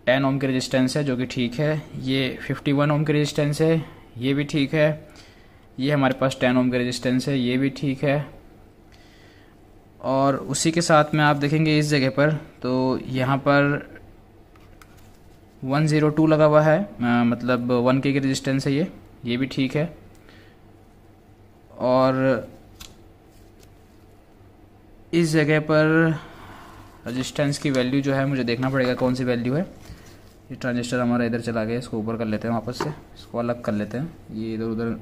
10 ओम की रेजिस्टेंस है, जो कि ठीक है। ये 51 ओम की रेजिस्टेंस है, ये भी ठीक है। ये हमारे पास 10 ओम की रेजिस्टेंस है, ये भी ठीक है। और उसी के साथ में आप देखेंगे इस जगह पर, तो यहाँ पर 102 लगा हुआ है, मतलब 1K की रेजिस्टेंस है ये भी ठीक है। और इस जगह पर रेजिस्टेंस की वैल्यू जो है मुझे देखना पड़ेगा कौन सी वैल्यू है। ये ट्रांजिस्टर हमारा इधर चला गया, इसको ऊपर कर लेते हैं वापस से, इसको अलग कर लेते हैं, ये इधर उधर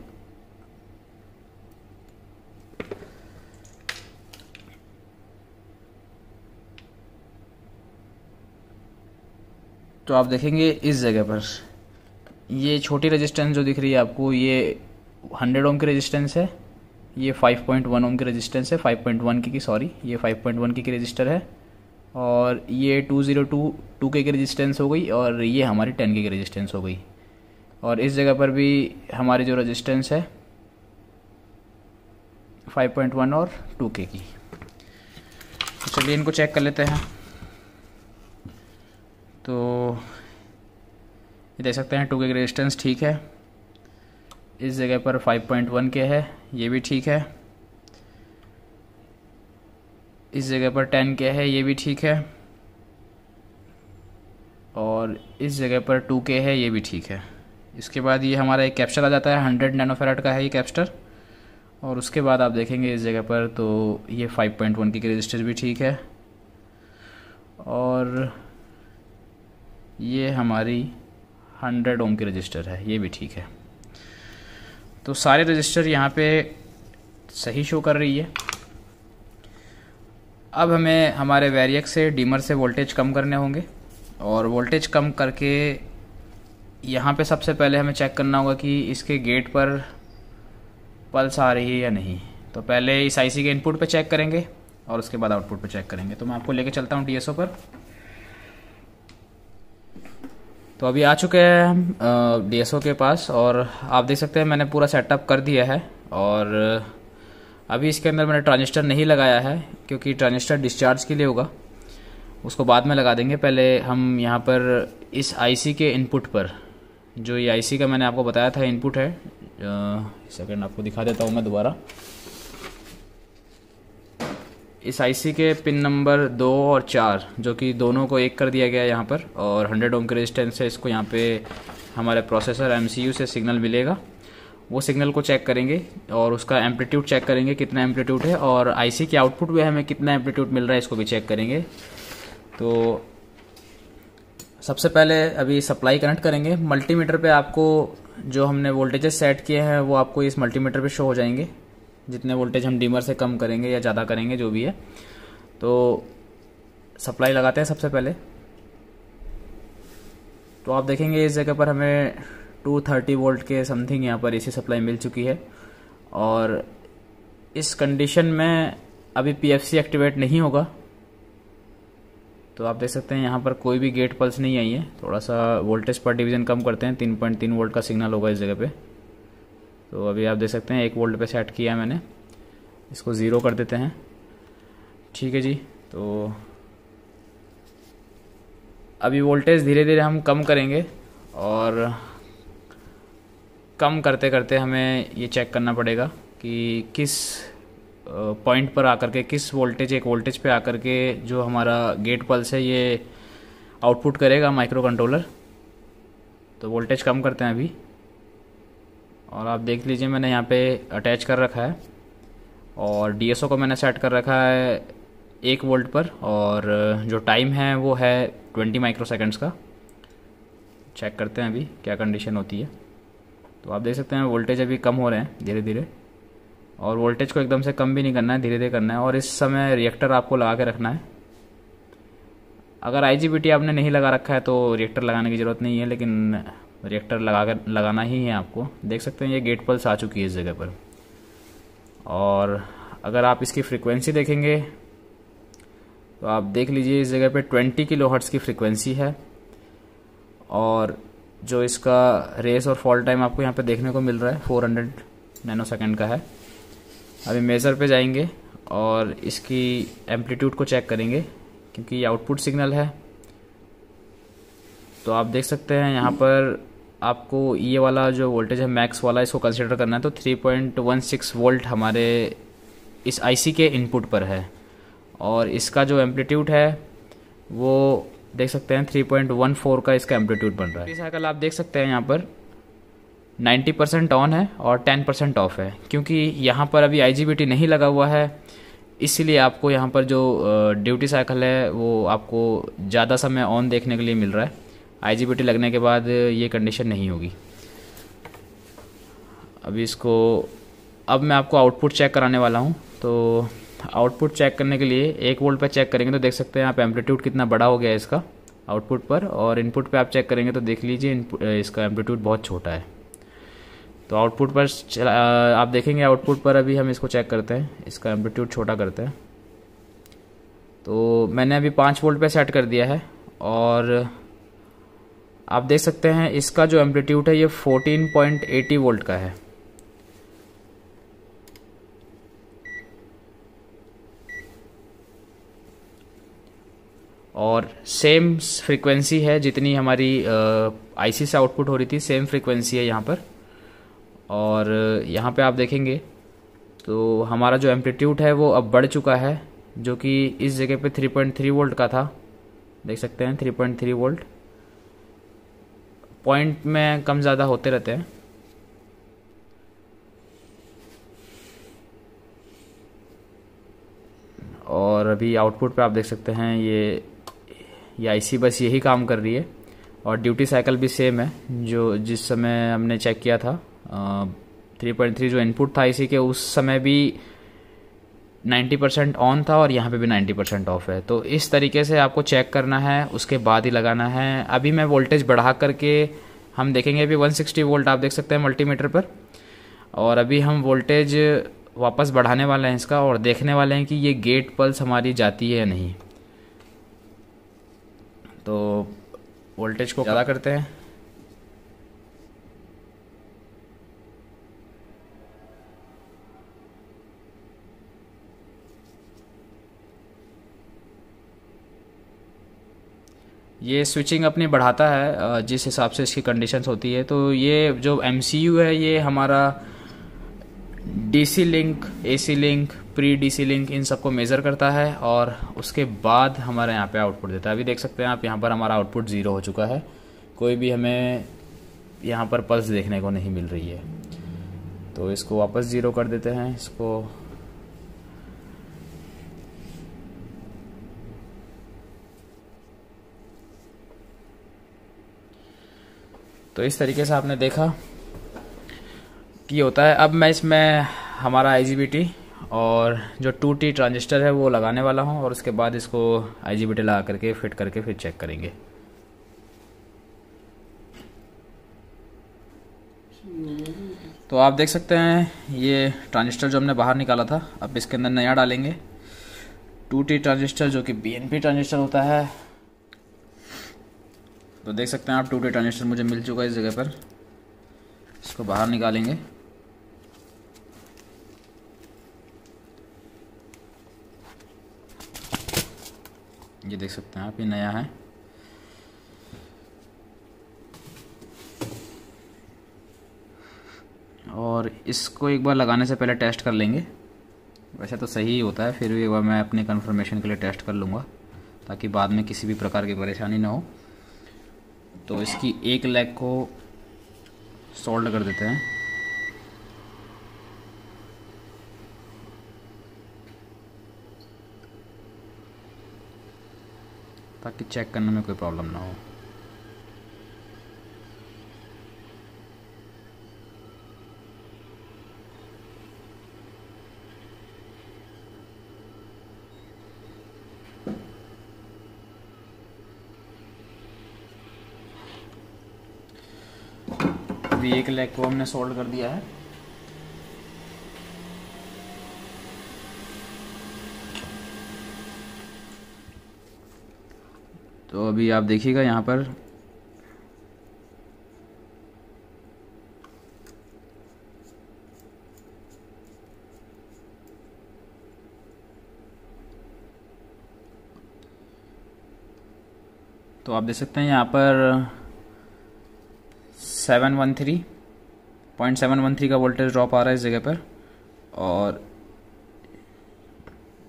तो आप देखेंगे इस जगह पर ये छोटी रेजिस्टेंस जो दिख रही है आपको, ये 100 ओम की रेजिस्टेंस है, ये 5.1 ओम की रेजिस्टेंस है, 5.1 की सॉरी, ये 5.1 की रेजिस्टर है, और ये 2K की रेजिस्टेंस हो गई, और ये हमारी 10K की रेजिस्टेंस हो गई। और इस जगह पर भी हमारी जो रेजिस्टेंस है 5.1 और 2K की। तो चलिए इनको चेक कर लेते हैं। तो ये देख सकते हैं 2K की रेजिस्टेंस ठीक है, इस जगह पर 5.1K है, ये भी ठीक है। इस जगह पर 10K है, ये भी ठीक है। और इस जगह पर 2K है, ये भी ठीक है। इसके बाद ये हमारा एक कैप्स्टर आ जाता है, 100 नैनोफैराड का है ये कैप्स्टर। और उसके बाद आप देखेंगे इस जगह पर, तो ये 5.1 की रेजिस्टर भी ठीक है, और ये हमारी 100 ओम की रजिस्टर है, ये भी ठीक है। तो सारे रजिस्टर यहाँ पे सही शो कर रही है। अब हमें हमारे वेरिएक से डिमर से वोल्टेज कम करने होंगे, और वोल्टेज कम करके यहाँ पे सबसे पहले हमें चेक करना होगा कि इसके गेट पर पल्स आ रही है या नहीं। तो पहले इस IC के इनपुट पे चेक करेंगे, और उसके बाद आउटपुट पे चेक करेंगे। तो मैं आपको लेके चलता हूँ DSO पर। तो अभी आ चुके हैं हम DSO के पास, और आप देख सकते हैं मैंने पूरा सेटअप कर दिया है। और अभी इसके अंदर मैंने ट्रांजिस्टर नहीं लगाया है, क्योंकि ट्रांजिस्टर डिस्चार्ज के लिए होगा, उसको बाद में लगा देंगे। पहले हम यहाँ पर इस IC के इनपुट पर, जो ये IC का मैंने आपको बताया था इनपुट है, सेकंड आपको दिखा देता हूँ मैं दोबारा। इस IC के पिन नंबर 2 और 4, जो कि दोनों को एक कर दिया गया है यहाँ पर, और 100 ओम के रेजिस्टेंस से इसको यहाँ पे हमारे प्रोसेसर MCU से सिग्नल मिलेगा। वो सिग्नल को चेक करेंगे, और उसका एम्पलीट्यूड चेक करेंगे कितना एम्पलीट्यूड है, और IC के आउटपुट में हमें कितना एम्पलीट्यूड मिल रहा है इसको भी चेक करेंगे। तो सबसे पहले अभी सप्लाई कनेक्ट करेंगे। मल्टीमीटर पे आपको जो हमने वोल्टेजेस सेट किए हैं वो आपको इस मल्टीमीटर पे शो हो जाएंगे, जितने वोल्टेज हम डिमर से कम करेंगे या ज़्यादा करेंगे जो भी है। तो सप्लाई लगाते हैं सबसे पहले। तो आप देखेंगे इस जगह पर हमें 230 वोल्ट के समथिंग यहाँ पर एसी सप्लाई मिल चुकी है। और इस कंडीशन में अभी पीएफसी एक्टिवेट नहीं होगा। तो आप देख सकते हैं यहाँ पर कोई भी गेट पल्स नहीं आई है। थोड़ा सा वोल्टेज पर डिवीज़न कम करते हैं, 3.3 वोल्ट का सिग्नल होगा इस जगह पे। तो अभी आप देख सकते हैं 1 वोल्ट पे सेट किया है मैंने, इसको 0 कर देते हैं। ठीक है जी। तो अभी वोल्टेज धीरे धीरे हम कम करेंगे और कम करते करते हमें ये चेक करना पड़ेगा कि किस पॉइंट पर आकर के, किस वोल्टेज, एक वोल्टेज पे आकर के जो हमारा गेट पल्स है ये आउटपुट करेगा माइक्रो कंट्रोलर। तो वोल्टेज कम करते हैं अभी। और आप देख लीजिए मैंने यहाँ पे अटैच कर रखा है और डीएसओ को मैंने सेट कर रखा है 1 वोल्ट पर, और जो टाइम है वो है 20 माइक्रो सेकेंड्स का। चेक करते हैं अभी क्या कंडीशन होती है। तो आप देख सकते हैं वोल्टेज अभी कम हो रहे हैं धीरे धीरे, और वोल्टेज को एकदम से कम भी नहीं करना है, धीरे धीरे करना है। और इस समय रिएक्टर आपको लगा के रखना है। अगर आईजीबीटी आपने नहीं लगा रखा है तो रिएक्टर लगाने की ज़रूरत नहीं है, लेकिन रिएक्टर लगाना ही है आपको। देख सकते हैं ये गेट पल्स आ चुकी है इस जगह पर। और अगर आप इसकी फ्रीक्वेंसी देखेंगे तो आप देख लीजिए इस जगह पे 20 किलोहर्ट्ज़ की फ्रीक्वेंसी है। और जो इसका रेस और फॉल टाइम आपको यहाँ पे देखने को मिल रहा है 400 नैनोसेकंड का है। अभी मेज़र पे जाएंगे और इसकी एम्पलीट्यूड को चेक करेंगे, क्योंकि ये आउटपुट सिग्नल है। तो आप देख सकते हैं यहाँ पर आपको ये वाला जो वोल्टेज है मैक्स वाला, इसको कंसिडर करना है। तो 3.16 वोल्ट हमारे इस आईसी के इनपुट पर है, और इसका जो एम्पलीट्यूड है वो देख सकते हैं 3.14 का इसका एम्पलीट्यूड बन रहा है। साइकिल आप देख सकते हैं यहाँ पर 90% ऑन है और 10% ऑफ है, क्योंकि यहाँ पर अभी आईजीबीटी नहीं लगा हुआ है। इसीलिए आपको यहाँ पर जो ड्यूटी साइकिल है वो आपको ज़्यादा समय ऑन देखने के लिए मिल रहा है। आईजीबीटी लगने के बाद ये कंडीशन नहीं होगी। अभी इसको, अब मैं आपको आउटपुट चेक कराने वाला हूँ। तो आउटपुट चेक करने के लिए 1 वोल्ट पर चेक करेंगे तो देख सकते हैं आप एम्पलीट्यूड कितना बड़ा हो गया है इसका आउटपुट पर, और इनपुट पे आप चेक करेंगे तो देख लीजिए इसका एम्पलीट्यूड बहुत छोटा है। तो आउटपुट पर आप देखेंगे, आउटपुट पर अभी हम इसको चेक करते हैं, इसका एम्पलीट्यूड छोटा करते हैं। तो मैंने अभी 5 वोल्ट पे सेट कर दिया है, और आप देख सकते हैं इसका जो एम्पलीट्यूड है ये 14.80 वोल्ट का है। और सेम फ्रीक्वेंसी है जितनी हमारी आईसी से आउटपुट हो रही थी, सेम फ्रीक्वेंसी है यहाँ पर। और यहाँ पे आप देखेंगे तो हमारा जो एम्पलीट्यूड है वो अब बढ़ चुका है, जो कि इस जगह पे 3.3 वोल्ट का था। देख सकते हैं 3.3 वोल्ट। पॉइंट में कम ज़्यादा होते रहते हैं। और अभी आउटपुट पे आप देख सकते हैं ये आईसी बस यही काम कर रही है, और ड्यूटी साइकिल भी सेम है जो जिस समय हमने चेक किया था। 3.3 जो इनपुट था इसी के, उस समय भी 90% ऑन था और यहाँ पे भी 90% ऑफ है। तो इस तरीके से आपको चेक करना है, उसके बाद ही लगाना है। अभी मैं वोल्टेज बढ़ा करके हम देखेंगे। अभी 160 वोल्ट आप देख सकते हैं मल्टीमीटर पर, और अभी हम वोल्टेज वापस बढ़ाने वाले हैं इसका, और देखने वाले हैं कि ये गेट पल्स हमारी जाती है या नहीं। तो वोल्टेज को ज़्यादा करते हैं। ये स्विचिंग अपनी बढ़ाता है जिस हिसाब से इसकी कंडीशंस होती है। तो ये जो एमसीयू है ये हमारा DC link, AC link, pre DC link in सबको मेज़र करता है, और उसके बाद हमारे यहाँ पे आउटपुट देता है। अभी देख सकते हैं आप यहाँ पर हमारा आउटपुट 0 हो चुका है। कोई भी हमें यहाँ पर पल्स देखने को नहीं मिल रही है। तो इसको वापस 0 कर देते हैं इसको। तो इस तरीके से आपने देखा कि होता है। अब मैं इसमें हमारा आईजीबीटी और जो 2T ट्रांजिस्टर है वो लगाने वाला हूँ, और उसके बाद इसको आईजीबीटी लगा करके फिट करके फिर चेक करेंगे। तो आप देख सकते हैं ये ट्रांजिस्टर जो हमने बाहर निकाला था, अब इसके अंदर नया डालेंगे 2T ट्रांजिस्टर जो कि BNP ट्रांजिस्टर होता है। तो देख सकते हैं आप 2T ट्रांजिस्टर मुझे मिल चुका है इस जगह पर। इसको बाहर निकालेंगे। ये देख सकते हैं आप, ये नया है। और इसको एक बार लगाने से पहले टेस्ट कर लेंगे। वैसे तो सही ही होता है, फिर भी एक बार मैं अपने कंफर्मेशन के लिए टेस्ट कर लूँगा ताकि बाद में किसी भी प्रकार की परेशानी ना हो। तो इसकी एक लेग को सोल्ड कर देते हैं। ताकि चेक करने में कोई प्रॉब्लम ना हो। अभी एक लेग को हमने सोल्ड कर दिया है। तो अभी आप देखिएगा यहाँ पर तो आप देख सकते हैं यहाँ पर 713.713 का वोल्टेज ड्रॉप आ रहा है इस जगह पर, और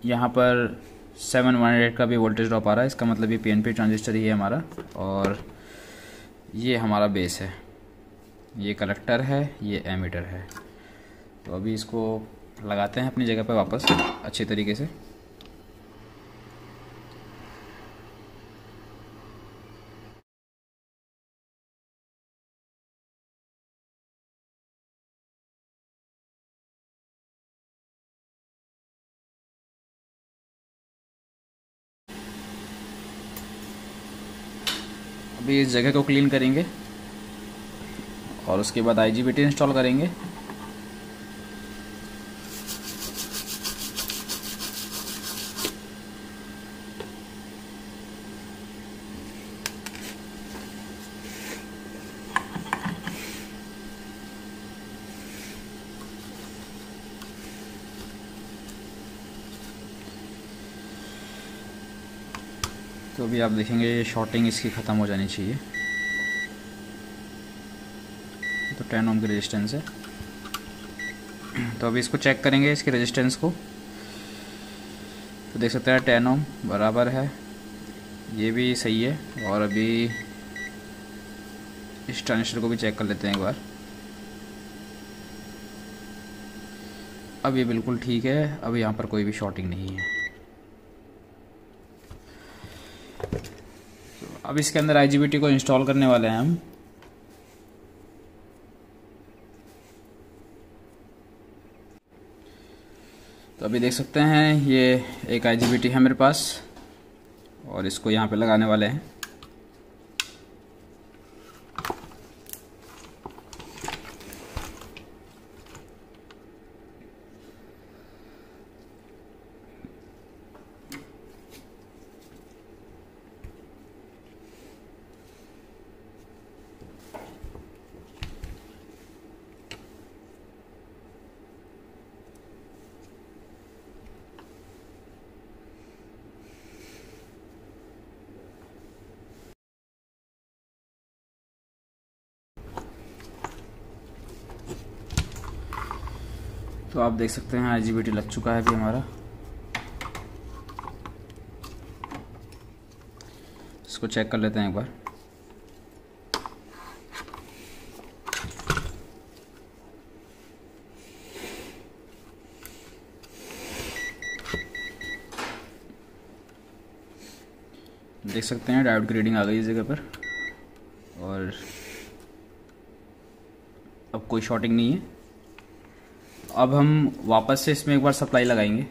यहाँ पर 718 का भी वोल्टेज ड्रॉप आ रहा है। इसका मतलब ये PNP ट्रांजिस्टर ही है हमारा, और ये हमारा बेस है, ये कलेक्टर है, ये एमीटर है। तो अभी इसको लगाते हैं अपनी जगह पर वापस अच्छे तरीके से। अभी इस जगह को क्लीन करेंगे और उसके बाद IGBT इंस्टॉल करेंगे। तो अभी आप देखेंगे ये शॉर्टिंग इसकी ख़त्म हो जानी चाहिए। तो 10 ओम की रेजिस्टेंस है। तो अभी इसको चेक करेंगे इसकी रेजिस्टेंस को। तो देख सकते हैं 10 ओम बराबर है, ये भी सही है। और अभी इस ट्रांजिस्टर को भी चेक कर लेते हैं एक बार। अब ये बिल्कुल ठीक है, अब यहाँ पर कोई भी शॉर्टिंग नहीं है। अब इसके अंदर IGBT को इंस्टॉल करने वाले हैं हम। तो अभी देख सकते हैं ये एक IGBT है मेरे पास, और इसको यहाँ पे लगाने वाले हैं। तो आप देख सकते हैं IGBT लग चुका है अभी हमारा। इसको चेक कर लेते हैं एक बार। देख सकते हैं डायोड की रीडिंग आ गई इस जगह पर, और अब कोई शॉर्टिंग नहीं है। अब हम वापस से इसमें एक बार सप्लाई लगाएंगे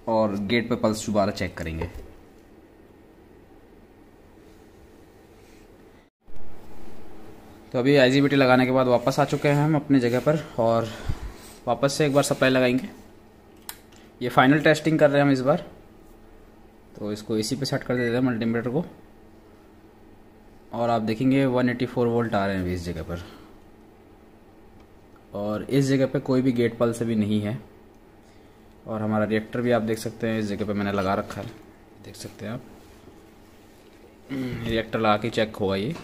और गेट पे पल्स दोबारा चेक करेंगे। तो तो अभी IGBT लगाने के बाद वापस आ चुके हैं हम अपनी जगह पर और वापस से एक बार सप्लाई लगाएंगे। ये फाइनल टेस्टिंग कर रहे हैं हम इस बार, तो इसको AC पे सेट कर देते हैं मल्टीमीटर को और आप देखेंगे 184 वोल्ट आ रहे हैं अभी इस जगह पर। और इस जगह पे कोई भी गेट पल्स अभी नहीं है और हमारा रिएक्टर भी आप देख सकते हैं इस जगह पे मैंने लगा रखा है, देख सकते हैं आप। रिएक्टर लगा के चेक होगा ये।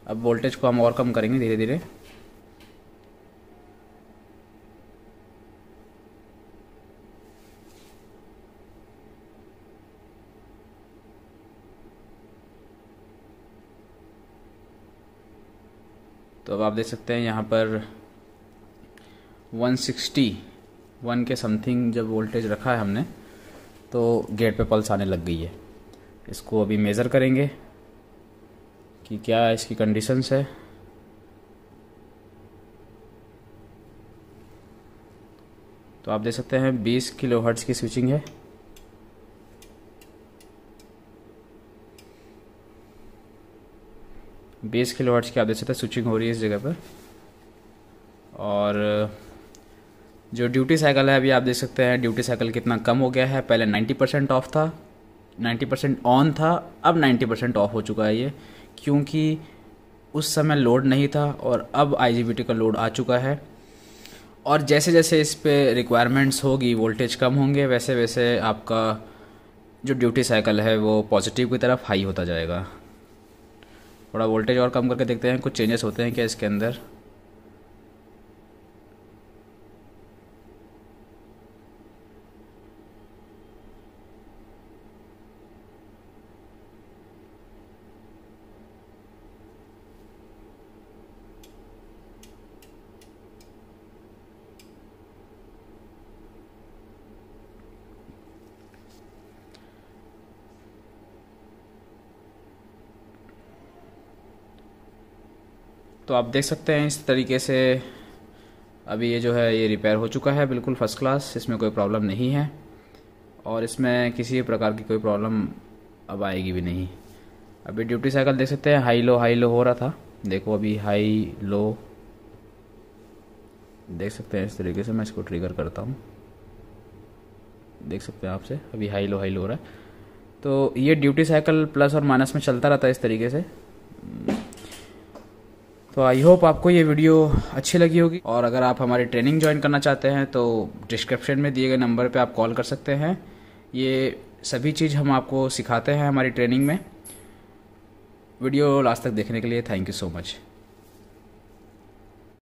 अब वोल्टेज को हम और कम करेंगे धीरे धीरे। तो अब आप देख सकते हैं यहाँ पर 161 के समथिंग जब वोल्टेज रखा है हमने तो गेट पे पल्स आने लग गई है। इसको अभी मेज़र करेंगे कि क्या इसकी कंडीशंस है। तो आप देख सकते हैं 20 किलोहर्ट्ज़ की स्विचिंग है। बेस किलोवाट्स की आप देख सकते हैं स्विचिंग हो रही है इस जगह पर। और जो ड्यूटी साइकिल है अभी आप देख सकते हैं ड्यूटी साइकिल कितना कम हो गया है। पहले 90% ऑफ था, 90% ऑन था, अब 90% ऑफ हो चुका है ये, क्योंकि उस समय लोड नहीं था और अब IGBT का लोड आ चुका है। और जैसे जैसे इस पे रिक्वायरमेंट्स होगी, वोल्टेज कम होंगे, वैसे वैसे आपका जो ड्यूटी साइकिल है वो पॉजिटिव की तरफ हाई होता जाएगा। थोड़ा वोल्टेज और कम करके देखते हैं कुछ चेंजेस होते हैं क्या इसके अंदर। तो आप देख सकते हैं इस तरीके से अभी ये जो है ये रिपेयर हो चुका है बिल्कुल फर्स्ट क्लास, इसमें कोई प्रॉब्लम नहीं है और इसमें किसी प्रकार की कोई प्रॉब्लम अब आएगी भी नहीं। अभी ड्यूटी साइकिल देख सकते हैं हाई लो हो रहा था, देखो अभी हाई लो देख सकते हैं। इस तरीके से मैं इसको ट्रिगर करता हूँ, देख सकते हैं आपसे अभी हाई लो हो रहा है। तो ये ड्यूटी साइकिल प्लस और माइनस में चलता रहता है इस तरीके से। तो आई होप आपको ये वीडियो अच्छी लगी होगी और अगर आप हमारी ट्रेनिंग ज्वाइन करना चाहते हैं तो डिस्क्रिप्शन में दिए गए नंबर पे आप कॉल कर सकते हैं। ये सभी चीज़ हम आपको सिखाते हैं हमारी ट्रेनिंग में। वीडियो लास्ट तक देखने के लिए थैंक यू सो मच।